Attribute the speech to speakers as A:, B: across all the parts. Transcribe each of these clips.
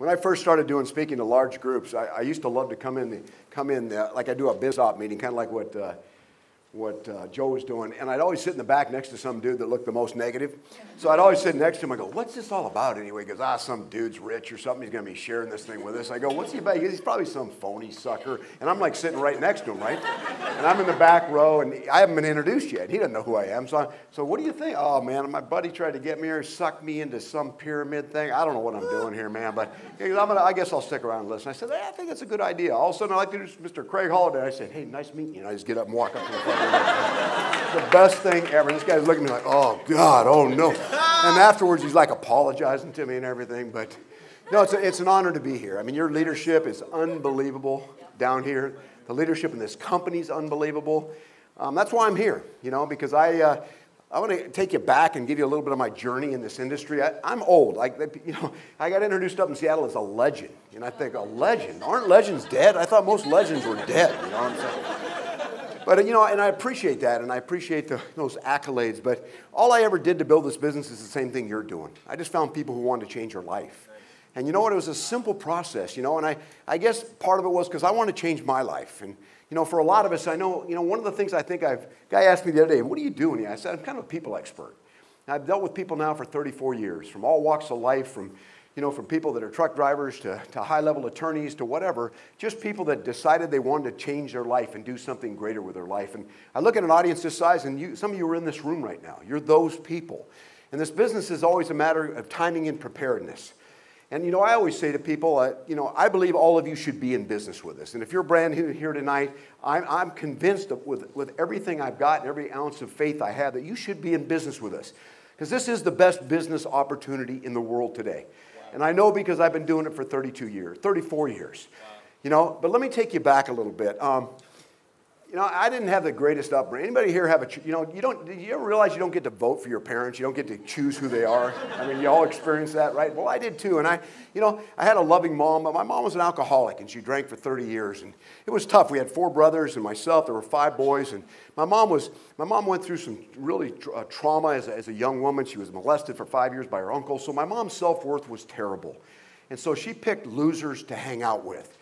A: When I first started doing speaking to large groups, I used to love to come in like I do a biz op meeting, kind of like what Joe was doing, and I'd always sit in the back next to some dude that looked the most negative. So I'd always sit next to him. I go, "What's this all about anyway?" He goes, some dude's rich or something. He's going to be sharing this thing with us. I go, "What's he about?" He goes, "He's probably some phony sucker." And I'm like sitting right next to him, right? And I'm in the back row, and I haven't been introduced yet. He doesn't know who I am. So what do you think? "Oh, man, my buddy tried to get me here, sucked me into some pyramid thing. I don't know what I'm doing here, man, but he goes, I guess I'll stick around and listen." I said, "I think it's a good idea." All of a sudden, I'd like to introduce Mr. Craig Holliday. I said, "Hey, nice meeting you." And I just get up and walk up to the front of the room. The best thing ever. This guy's looking at me like, "Oh, God, oh, no." And afterwards, he's like apologizing to me and everything. But no, it's an honor to be here. I mean, your leadership is unbelievable down here. The leadership in this company is unbelievable. That's why I'm here, because I want to take you back and give you a little bit of my journey in this industry. I'm old. I got introduced up in Seattle as a legend. And I think, a legend? Aren't legends dead? I thought most legends were dead. You know what I'm saying? But, and I appreciate that, and I appreciate those accolades. But all I ever did to build this business is the same thing you're doing. I just found people who wanted to change their life. And you know what? It was a simple process, and I guess part of it was because I wanted to change my life. And, for a lot of us, I know, one of the things I think guy asked me the other day, "What do you do?" And I said, "I'm kind of a people expert." And I've dealt with people now for 34 years, from all walks of life, from people that are truck drivers to high-level attorneys to whatever, just people that decided they wanted to change their life and do something greater with their life. And I look at an audience this size, and some of you are in this room right now. You're those people. And this business is always a matter of timing and preparedness. And, I always say to people, I believe all of you should be in business with us. And if you're brand new here tonight, I'm convinced that with everything I've got and every ounce of faith I have, that you should be in business with us. Because this is the best business opportunity in the world today. And I know because I've been doing it for 34 years. Wow. But let me take you back a little bit. I didn't have the greatest upbringing. Anybody here have do you ever realize you don't get to vote for your parents? You don't get to choose who they are? I mean, you all experience that, right? Well, I did too. And I had a loving mom, but my mom was an alcoholic, and she drank for 30 years. And it was tough. We had 4 brothers and myself. There were 5 boys. And my mom went through some really trauma as a young woman. She was molested for 5 years by her uncle. So my mom's self-worth was terrible. And so she picked losers to hang out with.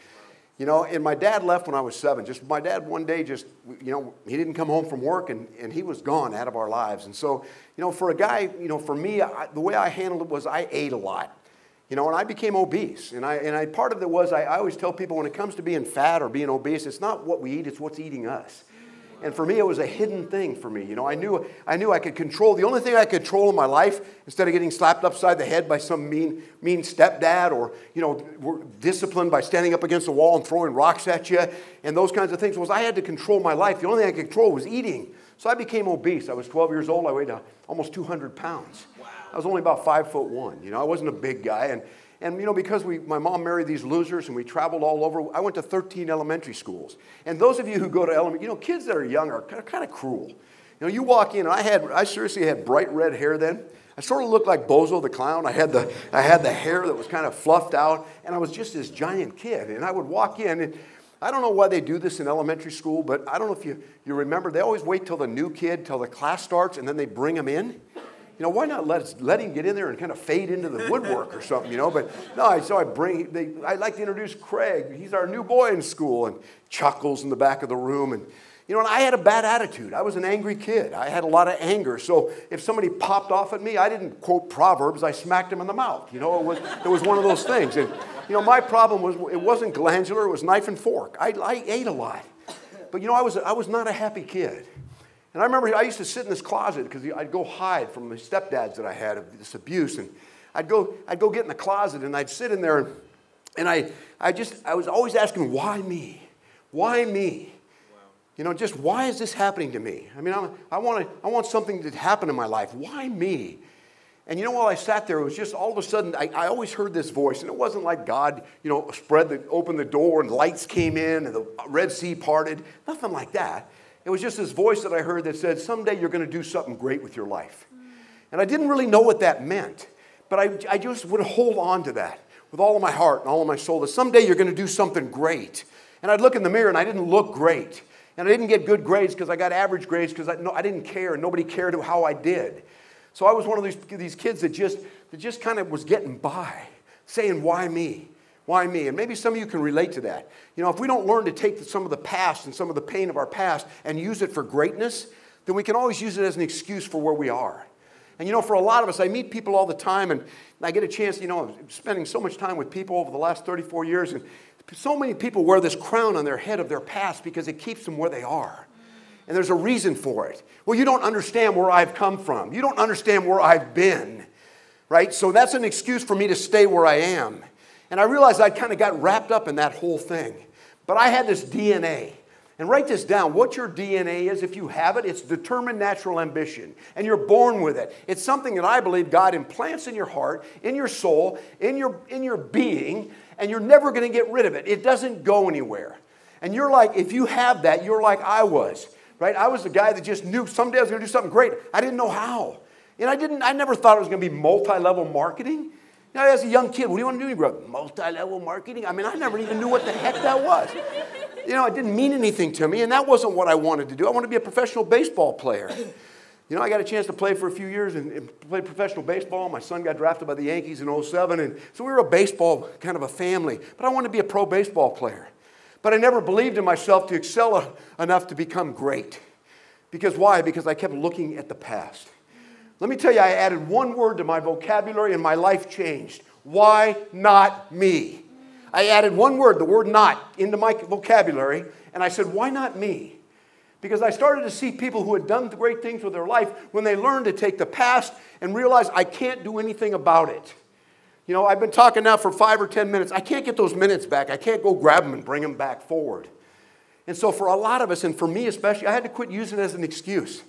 A: And my dad left when I was 7. My dad one day he didn't come home from work, and he was gone out of our lives. And so, for a guy, for me, the way I handled it was I ate a lot. And I became obese. And part of it was I always tell people when it comes to being fat or being obese, it's not what we eat, it's what's eating us. And for me, it was a hidden thing for me. I knew I could control. The only thing I could control in my life, instead of getting slapped upside the head by some mean stepdad, or were disciplined by standing up against the wall and throwing rocks at you, and those kinds of things, was I had to control my life. The only thing I could control was eating. So I became obese. I was 12 years old. I weighed almost 200 pounds. Wow. I was only about 5'1". I wasn't a big guy, and because my mom married these losers and we traveled all over, I went to 13 elementary schools. And those of you who go to elementary, kids that are young are kind of cruel. You walk in, and I seriously had bright red hair then. I sort of looked like Bozo the Clown. I had the hair that was kind of fluffed out, and I was just this giant kid. And I would walk in, and I don't know why they do this in elementary school, but I don't know if you remember, they always wait till the new kid, till the class starts, and then they bring them in. Why not let him get in there and kind of fade into the woodwork or something, But no, I like to introduce Craig. He's our new boy in school, and chuckles in the back of the room. And, and I had a bad attitude. I was an angry kid. I had a lot of anger. So if somebody popped off at me, I didn't quote Proverbs. I smacked him in the mouth. It was one of those things. And, my problem was it wasn't glandular. It was knife and fork. I ate a lot. But, I was not a happy kid. And I remember I used to sit in this closet because I'd go hide from the stepdads that I had of this abuse. And I'd go get in the closet, and I'd sit in there, and I was always asking, why me? Why me? Wow. Just why is this happening to me? I mean, I want something to happen in my life. Why me? And while I sat there, it was just all of a sudden, I always heard this voice. And it wasn't like God, opened the door and lights came in and the Red Sea parted. Nothing like that. It was just this voice that I heard that said, someday you're going to do something great with your life. And I didn't really know what that meant. But I just would hold on to that with all of my heart and all of my soul, that someday you're going to do something great. And I'd look in the mirror, and I didn't look great. And I didn't get good grades because I got average grades because I didn't care, and nobody cared how I did. So I was one of these kids that just kind of was getting by. saying, why me? Why me? And maybe some of you can relate to that. You know, if we don't learn to take some of the past and some of the pain of our past and use it for greatness, then we can always use it as an excuse for where we are. And you know, for a lot of us, I meet people all the time, and I get a chance, you know, spending so much time with people over the last 34 years, and so many people wear this crown on their head of their past because it keeps them where they are. And there's a reason for it. Well, you don't understand where I've come from. You don't understand where I've been, right? So that's an excuse for me to stay where I am. And I realized I kind of got wrapped up in that whole thing. But I had this DNA. And write this down. What your DNA is, if you have it, it's determined natural ambition. And you're born with it. It's something that I believe God implants in your heart, in your soul, in your being, and you're never going to get rid of it. It doesn't go anywhere. And you're like, if you have that, you're like I was. Right? I was the guy that just knew someday I was going to do something great. I didn't know how. And I never thought it was going to be multi-level marketing. You know, as a young kid, what do you want to do? You grow up, multi-level marketing? I mean, I never even knew what the heck that was. You know, it didn't mean anything to me, and that wasn't what I wanted to do. I wanted to be a professional baseball player. You know, I got a chance to play for a few years and play professional baseball. My son got drafted by the Yankees in 2007, and so we were a baseball kind of a family. But I wanted to be a pro baseball player. But I never believed in myself to excel enough to become great. Because why? Because I kept looking at the past. Let me tell you, I added one word to my vocabulary and my life changed. Why not me? I added one word, the word not, into my vocabulary, and I said, why not me? Because I started to see people who had done great things with their life when they learned to take the past and realize I can't do anything about it. You know, I've been talking now for 5 or 10 minutes. I can't get those minutes back. I can't go grab them and bring them back forward. And so for a lot of us, and for me especially, I had to quit using it as an excuse.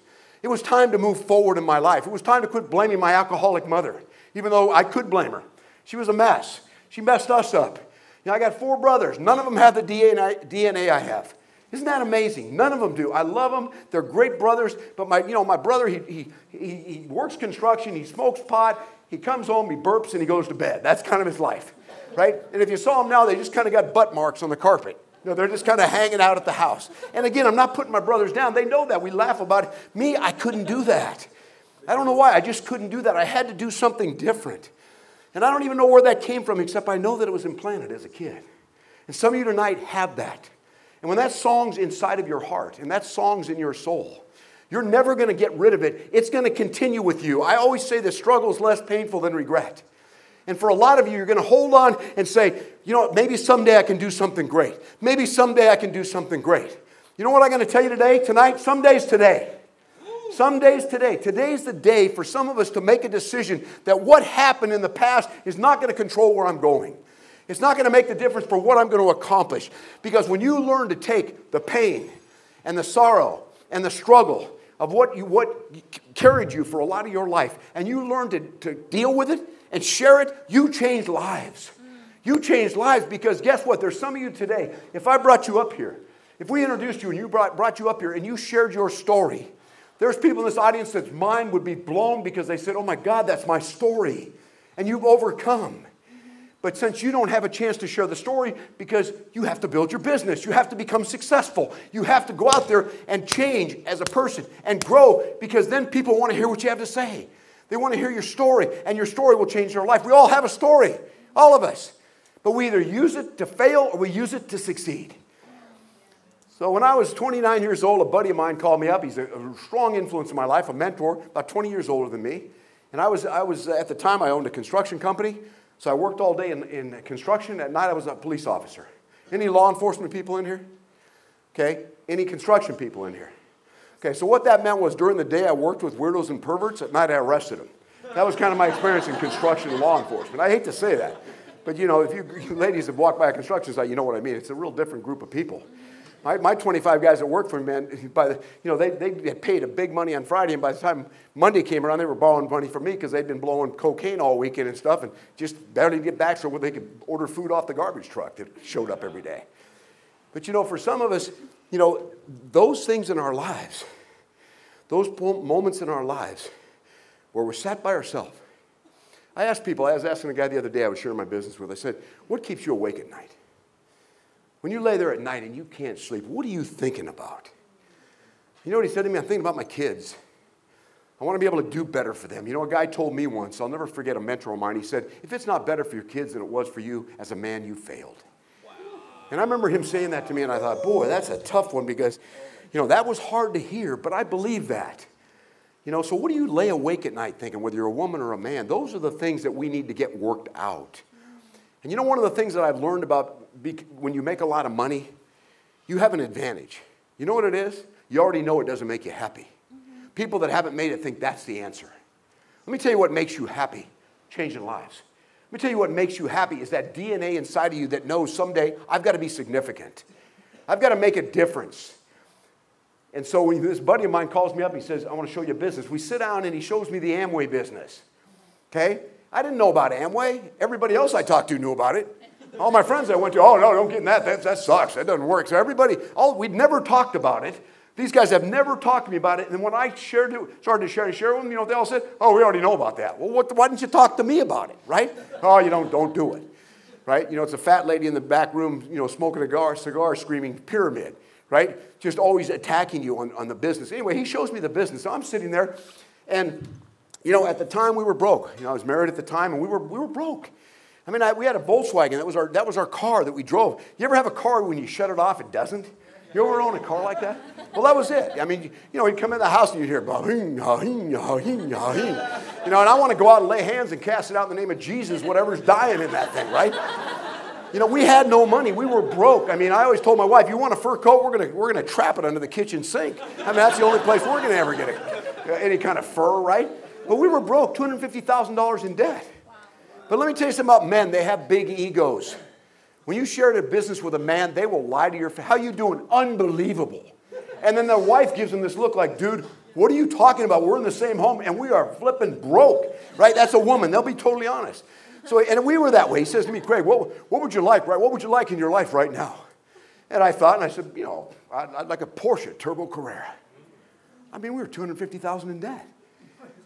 A: It was time to move forward in my life. It was time to quit blaming my alcoholic mother, even though I could blame her. She was a mess. She messed us up. You know, I got 4 brothers. None of them have the DNA I have. Isn't that amazing? None of them do. I love them. They're great brothers. But my brother, he works construction. He smokes pot. He comes home, he burps, and he goes to bed. That's kind of his life, right? And if you saw them now, they just kind of got butt marks on the carpet. You know, they're just kind of hanging out at the house. And again, I'm not putting my brothers down. They know that. We laugh about it. Me, I couldn't do that. I don't know why. I just couldn't do that. I had to do something different. And I don't even know where that came from, except I know that it was implanted as a kid. And some of you tonight have that. And when that song's inside of your heart, and that song's in your soul, you're never going to get rid of it. It's going to continue with you. I always say the struggle is less painful than regret. And for a lot of you, you're going to hold on and say, you know, maybe someday I can do something great. Maybe someday I can do something great. You know what I'm going to tell you today, tonight? Some days today. Some days today. Today's the day for some of us to make a decision that what happened in the past is not going to control where I'm going. It's not going to make the difference for what I'm going to accomplish. Because when you learn to take the pain and the sorrow and the struggle of what carried you for a lot of your life, and you learn to deal with it and share it, you change lives. You change lives because guess what? There's some of you today, if I brought you up here, if we introduced you and you brought you up here and you shared your story, there's people in this audience that's mind would be blown because they said, oh my God, that's my story. And you've overcome. But since you don't have a chance to share the story because you have to build your business, you have to become successful, you have to go out there and change as a person and grow because then people want to hear what you have to say. They want to hear your story and your story will change their life. We all have a story, all of us. But we either use it to fail or we use it to succeed. So when I was 29 years old, a buddy of mine called me up. He's a strong influence in my life, a mentor, about 20 years older than me. And I was at the time, I owned a construction company. So I worked all day in construction. At night, I was a police officer. Any law enforcement people in here? Okay. Any construction people in here? Okay. So what that meant was during the day, I worked with weirdos and perverts. At night, I arrested them. That was kind of my experience in construction and law enforcement. I hate to say that. But, you know, if you ladies have walked by a construction site, you know what I mean. It's a real different group of people. My 25 guys that worked for me, man, they get paid a big money on Friday, and by the time Monday came around, they were borrowing money from me because they'd been blowing cocaine all weekend and stuff and just barely get back so they could order food off the garbage truck that showed up every day. But, you know, for some of us, you know, those things in our lives, those moments in our lives where we're sat by ourselves. I asked people, I was asking a guy the other day I was sharing my business with, I said, what keeps you awake at night? When you lay there at night and you can't sleep, what are you thinking about? You know what he said to me? I'm thinking about my kids. I want to be able to do better for them. You know, a guy told me once, I'll never forget a mentor of mine, he said, if it's not better for your kids than it was for you, as a man, you failed. Wow. And I remember him saying that to me, and I thought, boy, that's a tough one because, you know, that was hard to hear, but I believe that. You know, so what do you lay awake at night thinking, whether you're a woman or a man? Those are the things that we need to get worked out. And you know, one of the things that I've learned about when you make a lot of money, you have an advantage. You know what it is? You already know it doesn't make you happy. People that haven't made it think that's the answer. Let me tell you what makes you happy, changing lives. Let me tell you what makes you happy is that DNA inside of you that knows someday I've got to be significant. I've got to make a difference. And so when this buddy of mine calls me up, he says, I want to show you a business. We sit down and he shows me the Amway business. Okay? I didn't know about Amway. Everybody else I talked to knew about it. All my friends I went to, oh, no, don't get in that. That sucks. That doesn't work. So everybody, we'd never talked about it. These guys have never talked to me about it. And when I started to share with them, you know, they all said, oh, we already know about that. Well, why didn't you talk to me about it, right? Oh, you don't do it, right? You know, it's a fat lady in the back room, you know, smoking a cigar, screaming pyramid, right? Just always attacking you on the business. Anyway, he shows me the business. So I'm sitting there, and, you know, at the time we were broke. You know, I was married at the time, and we were broke. I mean, we had a Volkswagen. That was our car that we drove. You ever have a car when you shut it off, it doesn't? You ever own a car like that? Well, that was it. I mean, you know, you'd come in the house and you'd hear, you know, and I want to go out and lay hands and cast it out in the name of Jesus, whatever's dying in that thing, right? You know, we had no money. We were broke. I mean, I always told my wife, you want a fur coat? We're gonna trap it under the kitchen sink. I mean, that's the only place we're gonna ever get any kind of fur, right? But we were broke, $250,000 in debt. But let me tell you something about men. They have big egos. When you share a business with a man, they will lie to your face. How you doing? Unbelievable. And then their wife gives them this look like, dude, what are you talking about? We're in the same home, and we are flipping broke, right? That's a woman. They'll be totally honest. So, and we were that way. He says to me, Craig, what would you like, right? What would you like in your life right now? And I thought, and I said, you know, I'd like a Porsche Turbo Carrera. I mean, we were $250,000 in debt,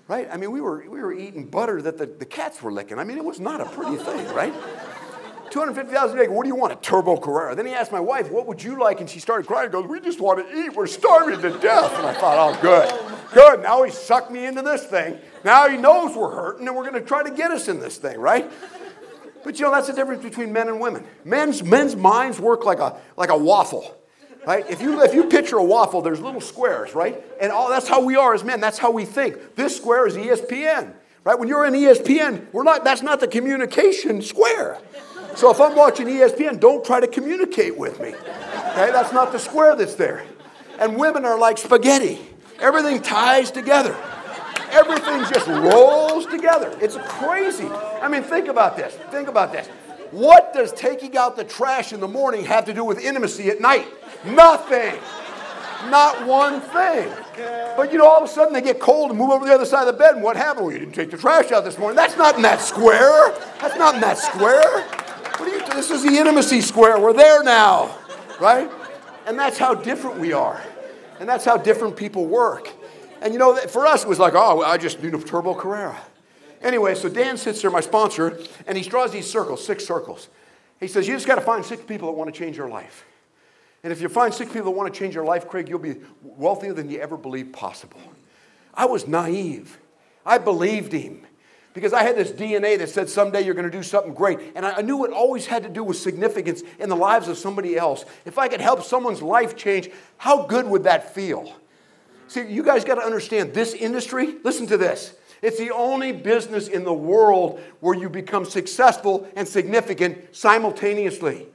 A: right? I mean, we were eating butter that the cats were licking. I mean, it was not a pretty thing, right? $250,000 a day. What do you want? A Turbo Carrera. Then he asked my wife, what would you like? And she started crying. He goes, we just want to eat. We're starving to death. And I thought, oh, good. Good. Now he sucked me into this thing. Now he knows we're hurting, and we're going to try to get us in this thing, right? But, you know, that's the difference between men and women. Men's minds work like a waffle, right? If you picture a waffle, there's little squares, right? And that's how we are as men. That's how we think. This square is ESPN, right? When you're in ESPN, that's not the communication square. So if I'm watching ESPN, don't try to communicate with me. Okay? That's not the square that's there. And women are like spaghetti. Everything ties together. Everything just rolls together. It's crazy. I mean, think about this. Think about this. What does taking out the trash in the morning have to do with intimacy at night? Nothing. Not one thing. But, you know, all of a sudden they get cold and move over to the other side of the bed. And what happened? Well, you didn't take the trash out this morning. That's not in that square. That's not in that square. This is the intimacy square. We're there now, right? And that's how different we are. And that's how different people work. And, you know, for us, it was like, oh, I just need a Turbo Carrera. Anyway, so Dan sits there, my sponsor, and he draws these circles, 6 circles. He says, you just got to find 6 people that want to change your life. And if you find 6 people that want to change your life, Craig, you'll be wealthier than you ever believed possible. I was naive. I believed him. Because I had this DNA that said someday you're going to do something great. And I knew it always had to do with significance in the lives of somebody else. If I could help someone's life change, how good would that feel? See, you guys got to understand this industry. Listen to this. It's the only business in the world where you become successful and significant simultaneously.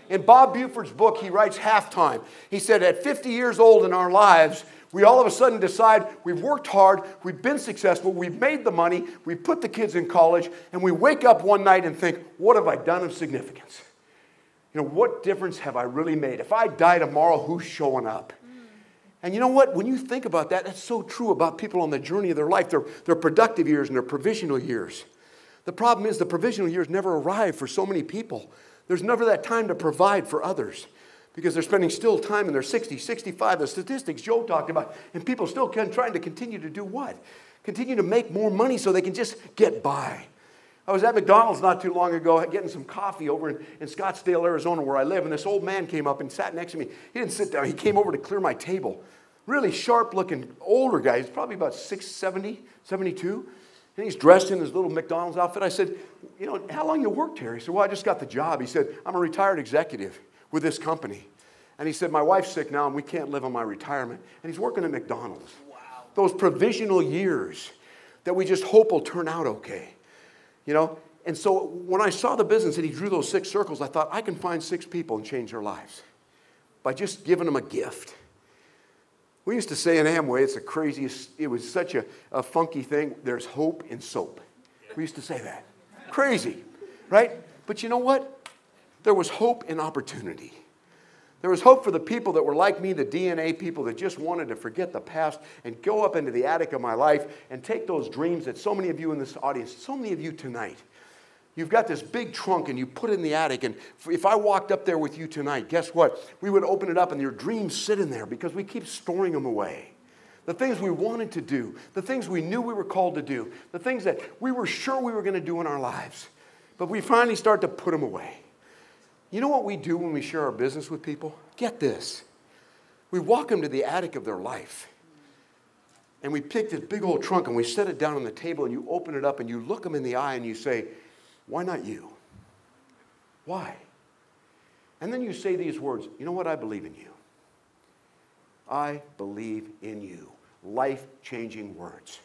A: In Bob Buford's book, he writes Halftime. He said, at 50 years old in our lives, we all of a sudden decide we've worked hard, we've been successful, we've made the money, we've put the kids in college, and we wake up one night and think, what have I done of significance? You know, what difference have I really made? If I die tomorrow, who's showing up? And you know what? When you think about that, that's so true about people on the journey of their life, their productive years and their provisional years. The problem is the provisional years never arrive for so many people. There's never that time to provide for others. Because they're spending still time in their 60, 65, the statistics Joe talked about, and people still trying to continue to do what? Continue to make more money so they can just get by. I was at McDonald's not too long ago getting some coffee over in Scottsdale, Arizona, where I live, and this old man came up and sat next to me. He didn't sit down. He came over to clear my table. really sharp-looking older guy. He's probably about 6'70", 72. And he's dressed in his little McDonald's outfit. I said, you know, how long you worked here? He said, well, I just got the job. He said, I'm a retired executive with this company. And he said, my wife's sick now and we can't live on my retirement. And he's working at McDonald's. Wow. Those provisional years that we just hope will turn out okay. You know? And so when I saw the business and he drew those 6 circles, I thought, I can find 6 people and change their lives by just giving them a gift. We used to say in Amway, it's the craziest, it was such a funky thing, there's hope in soap. We used to say that. Crazy, right? But you know what? There was hope in opportunity. There was hope for the people that were like me, the DNA people that just wanted to forget the past and go up into the attic of my life and take those dreams that so many of you in this audience, so many of you tonight, you've got this big trunk and you put it in the attic, and if I walked up there with you tonight, guess what? We would open it up and your dreams sit in there because we keep storing them away. The things we wanted to do, the things we knew we were called to do, the things that we were sure we were going to do in our lives. But we finally start to put them away. You know what we do when we share our business with people? Get this. We walk them to the attic of their life. And we pick this big old trunk and we set it down on the table and you open it up and you look them in the eye and you say, why not you? Why? And then you say these words, you know what? I believe in you. I believe in you. Life-changing words.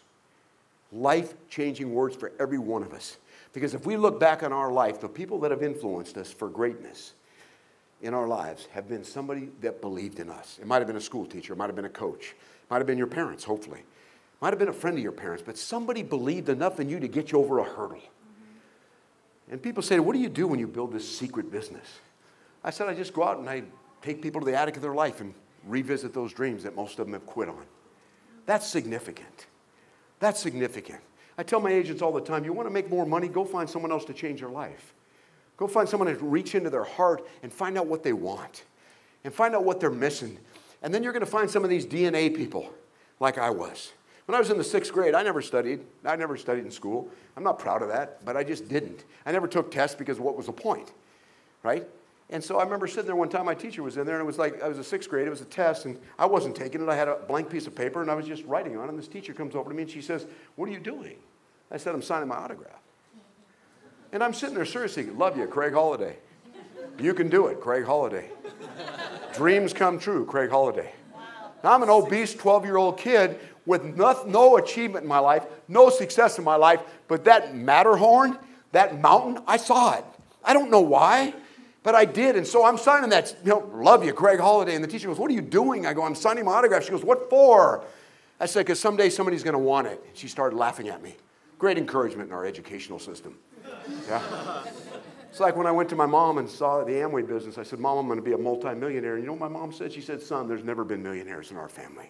A: Life-changing words for every one of us. Because if we look back on our life, the people that have influenced us for greatness in our lives have been somebody that believed in us. It might have been a school teacher. It might have been a coach. It might have been your parents, hopefully. It might have been a friend of your parents. But somebody believed enough in you to get you over a hurdle. And people say, what do you do when you build this secret business? I said, I just go out and I take people to the attic of their life and revisit those dreams that most of them have quit on. That's significant. That's significant. I tell my agents all the time, you want to make more money, go find someone else to change your life. Go find someone to reach into their heart and find out what they want. And find out what they're missing. And then you're going to find some of these DNA people like I was. When I was in the 6th grade, I never studied. I never studied in school. I'm not proud of that, but I just didn't. I never took tests because what was the point, right? And so I remember sitting there one time, my teacher was in there, and it was like, I was in 6th grade, it was a test, and I wasn't taking it. I had a blank piece of paper, and I was just writing on it, and this teacher comes over to me, and she says, what are you doing? I said, I'm signing my autograph. And I'm sitting there seriously, love you, Craig Holliday. You can do it, Craig Holliday. Dreams come true, Craig Holliday. Now, I'm an obese 12-year-old kid with no achievement in my life, no success in my life, but that Matterhorn, that mountain, I saw it. I don't know why, but I did. And so I'm signing that, love you, Craig Holliday. And the teacher goes, what are you doing? I go, I'm signing my autograph. She goes, what for? I said, because someday somebody's going to want it. She started laughing at me. Great encouragement in our educational system. Yeah. It's like when I went to my mom and saw the Amway business, I said, Mom, I'm going to be a multimillionaire. And you know what my mom said? She said, son, there's never been millionaires in our family.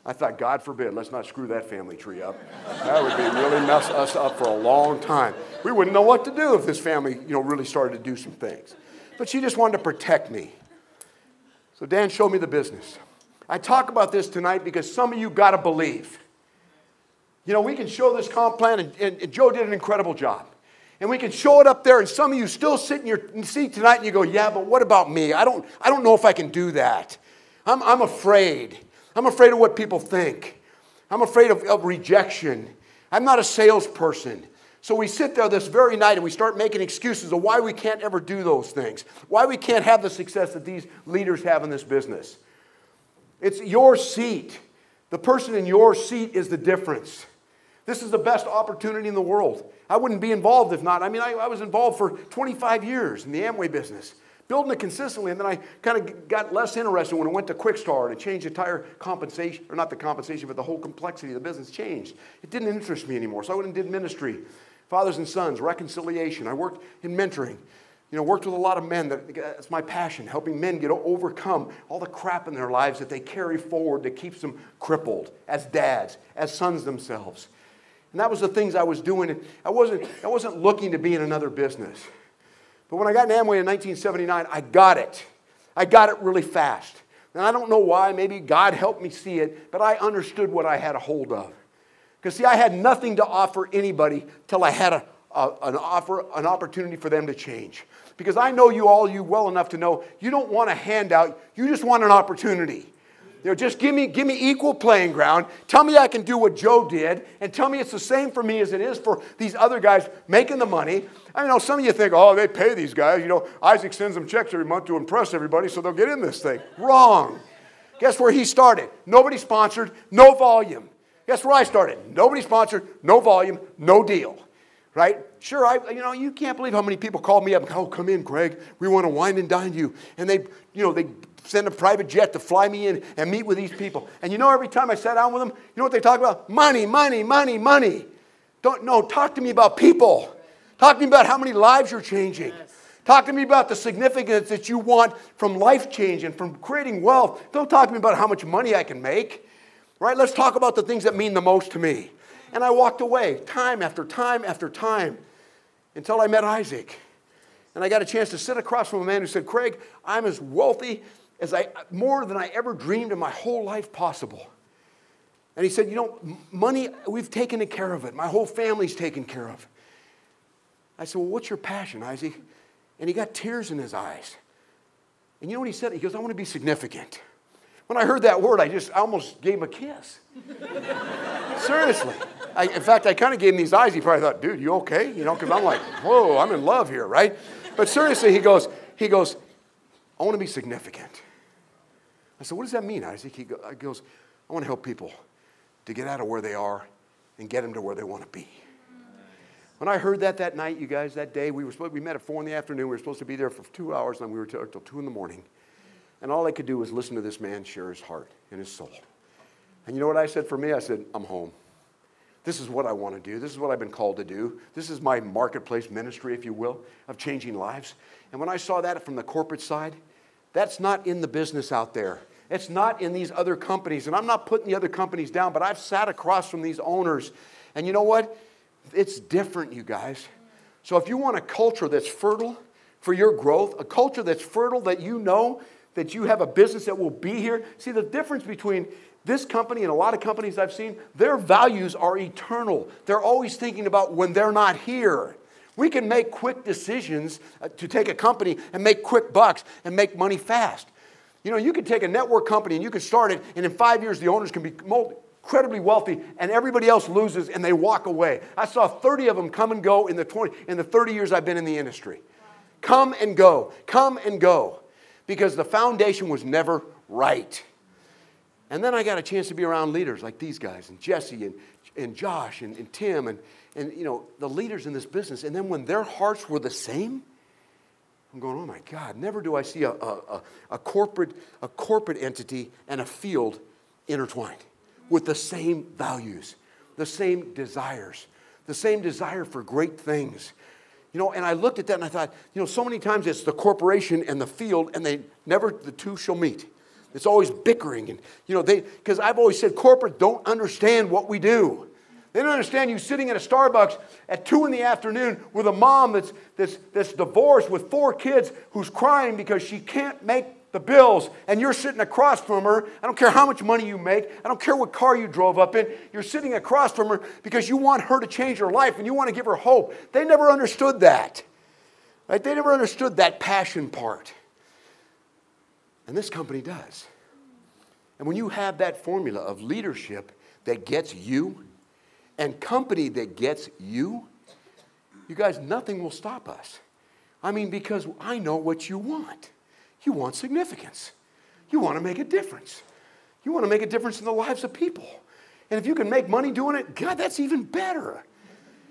A: I thought, God forbid, let's not screw that family tree up. That would be really mess us up for a long time. We wouldn't know what to do if this family, really started to do some things. But she just wanted to protect me. So Dan showed me the business. I talk about this tonight because some of you got to believe. We can show this comp plan, and Joe did an incredible job. And we can show it up there, and some of you still sit in your seat tonight and you go, yeah, but what about me? I don't know if I can do that. I'm afraid. I'm afraid of what people think. I'm afraid of rejection. I'm not a salesperson. So we sit there this very night and we start making excuses of why we can't ever do those things, why we can't have the success that these leaders have in this business. It's your seat. The person in your seat is the difference. This is the best opportunity in the world. I wouldn't be involved if not. I was involved for 25 years in the Amway business, building it consistently, and then I kind of got less interested when it went to Quick Start and changed the entire compensation, or not the compensation, but the whole complexity of the business changed. It didn't interest me anymore, so I went and did ministry, fathers and sons, reconciliation. I worked in mentoring, worked with a lot of men. That's my passion, helping men overcome all the crap in their lives that they carry forward that keeps them crippled as dads, as sons themselves. And that was the things I was doing. I wasn't looking to be in another business. But when I got in Amway in 1979, I got it. I got it really fast. And I don't know why. Maybe God helped me see it. But I understood what I had a hold of. Because, see, I had nothing to offer anybody till I had an opportunity for them to change. Because I know you well enough to know you don't want a handout. You just want an opportunity. Just give me equal playing ground. Tell me I can do what Joe did, and tell me it's the same for me as it is for these other guys making the money. I know some of you think, oh, they pay these guys. Isaac sends them checks every month to impress everybody, so they'll get in this thing. Wrong. Guess where he started? Nobody sponsored, no volume. Guess where I started? Nobody sponsored, no volume, no deal. Right? Sure, you can't believe how many people called me up and go, oh, come in, Greg. We want to wine and dine you. And they send a private jet to fly me in and meet with these people. And every time I sat down with them, you know what they talk about? Money, money, money, money. Talk to me about people. Talk to me about how many lives you're changing. Yes. Talk to me about the significance that you want from life change and from creating wealth. Don't talk to me about how much money I can make. Right? Let's talk about the things that mean the most to me. And I walked away time after time after time until I met Isaac. And I got a chance to sit across from a man who said, Craig, I'm as wealthy more than I ever dreamed in my whole life possible. And he said, money, we've taken care of it. My whole family's taken care of. I said, well, what's your passion, Isaac? And he got tears in his eyes. And you know what he said? He goes, I want to be significant. When I heard that word, I almost gave him a kiss. Seriously. In fact, I kind of gave him these eyes. He probably thought, dude, you okay? Because I'm like, whoa, I'm in love here, right? But seriously, he goes, I want to be significant. I said, what does that mean, Isaac? He goes, I want to help people to get out of where they are and get them to where they want to be. When I heard that night, you guys, that day, we met at 4 in the afternoon. We were supposed to be there for 2 hours, and we were till 2 in the morning. And all I could do was listen to this man share his heart and his soul. And you know what I said for me? I said, I'm home. This is what I want to do. This is what I've been called to do. This is my marketplace ministry, if you will, of changing lives. And when I saw that from the corporate side, that's not in the business out there. It's not in these other companies. And I'm not putting the other companies down, but I've sat across from these owners. And you know what? It's different, you guys. So if you want a culture that's fertile for your growth, a culture that's fertile that that you have a business that will be here. See, the difference between this company and a lot of companies I've seen, their values are eternal. They're always thinking about when they're not here. We can make quick decisions to take a company and make quick bucks and make money fast. You could take a network company and you could start it, and in 5 years the owners can be incredibly wealthy and everybody else loses and they walk away. I saw 30 of them come and go in the 30 years I've been in the industry. Come and go. Come and go. Because the foundation was never right. And then I got a chance to be around leaders like these guys, and Jesse, and Josh, and Tim, and the leaders in this business. And then when their hearts were the same, I'm going, oh my God, never do I see a corporate entity and a field intertwined with the same values, the same desires, the same desire for great things. And I looked at that and I thought, so many times it's the corporation and the field, and the two shall meet. It's always bickering. And, because I've always said corporate don't understand what we do. They don't understand you sitting at a Starbucks at 2 in the afternoon with a mom that's divorced with 4 kids who's crying because she can't make the bills, and you're sitting across from her. I don't care how much money you make. I don't care what car you drove up in. You're sitting across from her because you want her to change her life and you want to give her hope. They never understood that. Right? They never understood that passion part. And this company does. And when you have that formula of leadership that gets you and company that gets you guys, nothing will stop us. Because I know what you want. You want significance. You want to make a difference. You want to make a difference in the lives of people. And if you can make money doing it, God, that's even better.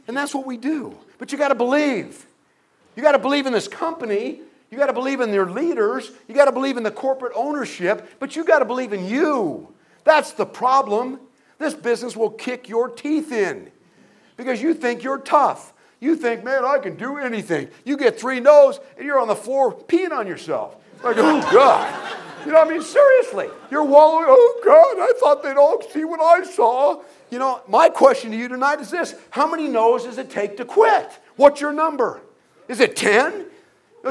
A: And that's what we do. But you got to believe. You got to believe in this company. You got to believe in their leaders. You got to believe in the corporate ownership. But you got to believe in you. That's the problem. This business will kick your teeth in because you think you're tough. You think, man, I can do anything. You get 3 no's and you're on the floor peeing on yourself. Like, oh, God. Seriously. You're wallowing, oh, God, I thought they'd all see what I saw. My question to you tonight is this. How many no's does it take to quit? What's your number? Is it 10?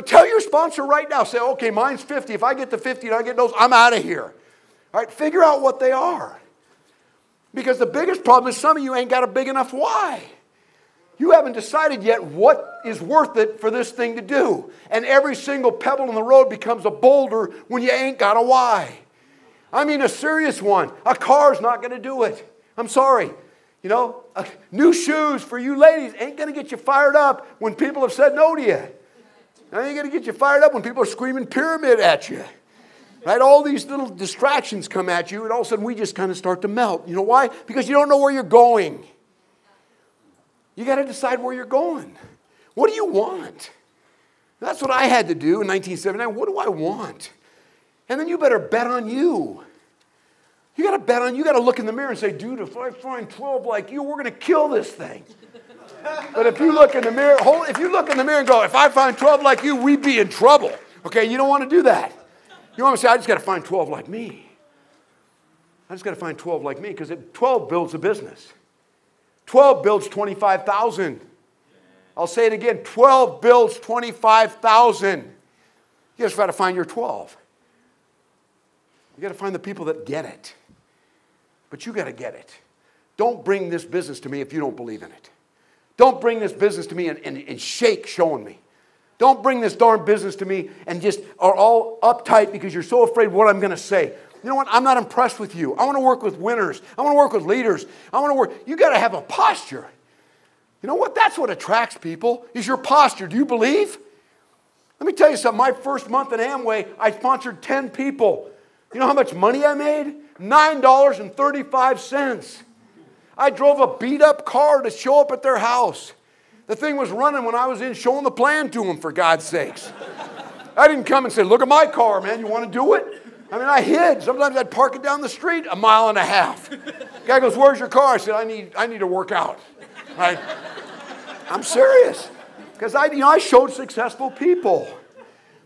A: Tell your sponsor right now. Say, okay, mine's 50. If I get to 50 and I get no's, I'm out of here. All right, figure out what they are. Because the biggest problem is some of you ain't got a big enough why. You haven't decided yet what is worth it for this thing to do. And every single pebble in the road becomes a boulder when you ain't got a why. I mean a serious one. A car's not going to do it. I'm sorry. You know, new shoes for you ladies ain't going to get you fired up when people have said no to you. Now ain't going to get you fired up when people are screaming pyramid at you. Right? All these little distractions come at you, and all of a sudden we just kind of start to melt. You know why? Because you don't know where you're going. You got to decide where you're going. What do you want? That's what I had to do in 1979. What do I want? And then you better bet on you. You got to bet on you. You got to look in the mirror and say, dude, if I find 12 like you, we're going to kill this thing. But if you look in the mirror, and go, if I find 12 like you, we'd be in trouble. Okay, you don't want to do that. You want to say, I just got to find 12 like me. I just got to find 12 like me, because 12 builds a business. 12 builds 25,000. I'll say it again. 12 builds 25,000. You just got to find your 12. You got to find the people that get it. But you got to get it. Don't bring this business to me if you don't believe in it. Don't bring this business to me and shake showing me. Don't bring this darn business to me and just are all uptight because you're so afraid what I'm going to say. You know what? I'm not impressed with you. I want to work with winners. I want to work with leaders. You got to have a posture. You know what? That's what attracts people, is your posture. Do you believe? Let me tell you something. My first month in Amway, I sponsored 10 people. You know how much money I made? $9.35. I drove a beat-up car to show up at their house. The thing was running when I was in showing the plan to them, for God's sakes. I didn't come and say, look at my car, man. You want to do it? I mean, I hid. Sometimes I'd park it down the street 1.5 miles. Guy goes, where's your car? I said, I need to work out. Right? I'm serious. Because I showed successful people.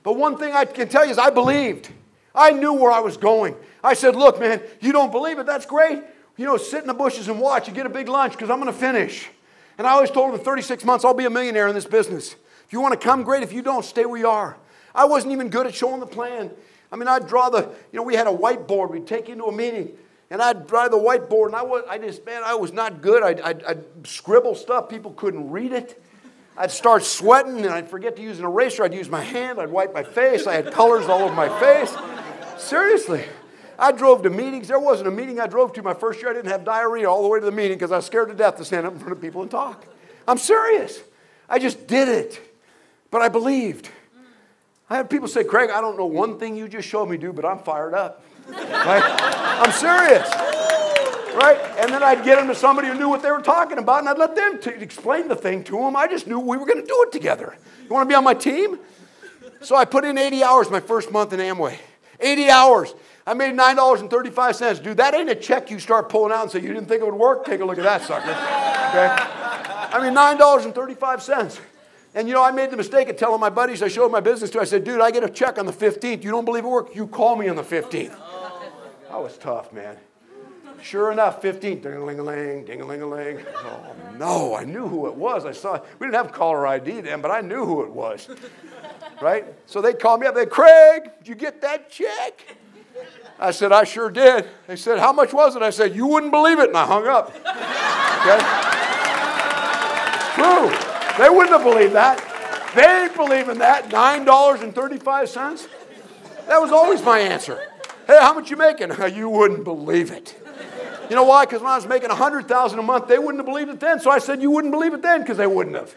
A: But one thing I can tell you is I believed. I knew where I was going. I said, look, man, you don't believe it? That's great. You know, sit in the bushes and watch. You get a big lunch because I'm going to finish. And I always told them in 36 months, I'll be a millionaire in this business. If you want to come, great. If you don't, stay where you are. I wasn't even good at showing the plan. I mean, I'd draw we had a whiteboard. We'd take you into a meeting. And I'd draw the whiteboard. And I was not good. I'd scribble stuff. People couldn't read it. I'd start sweating, and I'd forget to use an eraser. I'd use my hand. I'd wipe my face. I had colors all over my face. Seriously. I drove to meetings. There wasn't a meeting I drove to my first year. I didn't have diarrhea all the way to the meeting because I was scared to death to stand up in front of people and talk. I'm serious. I just did it. But I believed. I had people say, Craig, I don't know one thing you just showed me, dude, but I'm fired up. Right? I'm serious. Right? And then I'd get them to somebody who knew what they were talking about, and I'd let them explain the thing to them. I just knew we were going to do it together. You want to be on my team? So I put in 80 hours my first month in Amway. 80 hours. I made $9.35. Dude, that ain't a check you start pulling out and say, you didn't think it would work? Take a look at that, sucker. Okay? I mean, $9.35. And, you know, I made the mistake of telling my buddies I showed my business to. I said, dude, I get a check on the 15th. You don't believe it worked? You call me on the 15th. I was tough, man. Sure enough, 15th, ding-a-ling-a-ling, ding-a-ling-a-ling. Oh, no, I knew who it was. We didn't have caller ID then, but I knew who it was. Right? So they called me up. They said, Craig, did you get that check? I said, I sure did. They said, how much was it? I said, you wouldn't believe it. And I hung up. Okay? True. They wouldn't have believed that. They ain't believing that. $9.35. That was always my answer. Hey, how much you making? You wouldn't believe it. You know why? Because when I was making $100,000 a month, they wouldn't have believed it then. So I said, you wouldn't believe it then, because they wouldn't have.